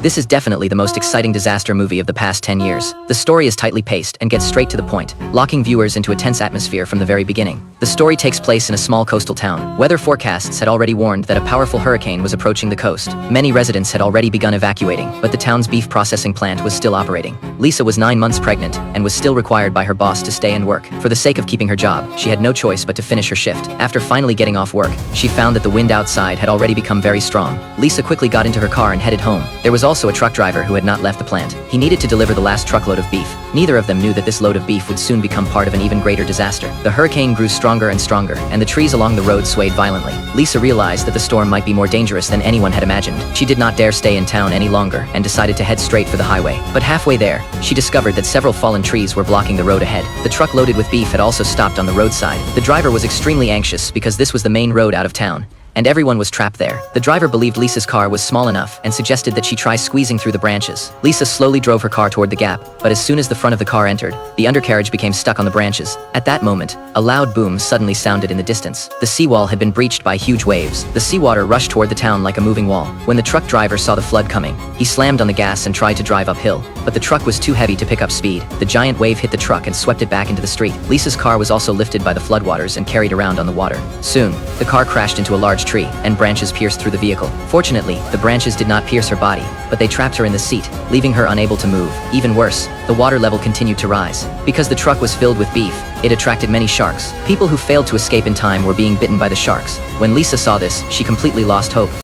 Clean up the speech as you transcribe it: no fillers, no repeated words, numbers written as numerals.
This is definitely the most exciting disaster movie of the past 10 years. The story is tightly paced and gets straight to the point, locking viewers into a tense atmosphere from the very beginning. The story takes place in a small coastal town. Weather forecasts had already warned that a powerful hurricane was approaching the coast. Many residents had already begun evacuating, but the town's beef processing plant was still operating. Lisa was 9 months pregnant and was still required by her boss to stay and work. For the sake of keeping her job, she had no choice but to finish her shift. After finally getting off work, she found that the wind outside had already become very strong. Lisa quickly got into her car and headed home. There was also a truck driver who had not left the plant. He needed to deliver the last truckload of beef. Neither of them knew that this load of beef would soon become part of an even greater disaster. The hurricane grew stronger and stronger, and the trees along the road swayed violently. Lisa realized that the storm might be more dangerous than anyone had imagined. She did not dare stay in town any longer and decided to head straight for the highway. But halfway there, she discovered that several fallen trees were blocking the road ahead. The truck loaded with beef had also stopped on the roadside. The driver was extremely anxious because this was the main road out of town, and everyone was trapped there. The driver believed Lisa's car was small enough and suggested that she try squeezing through the branches. Lisa slowly drove her car toward the gap, but as soon as the front of the car entered, the undercarriage became stuck on the branches. At that moment, a loud boom suddenly sounded in the distance. The seawall had been breached by huge waves. The seawater rushed toward the town like a moving wall. When the truck driver saw the flood coming, he slammed on the gas and tried to drive uphill, but the truck was too heavy to pick up speed. The giant wave hit the truck and swept it back into the street. Lisa's car was also lifted by the floodwaters and carried around on the water. Soon, the car crashed into a large tree, and branches pierced through the vehicle. Fortunately, the branches did not pierce her body, but they trapped her in the seat, leaving her unable to move. Even worse, the water level continued to rise. Because the truck was filled with beef, it attracted many sharks. People who failed to escape in time were being bitten by the sharks. When Lisa saw this, she completely lost hope.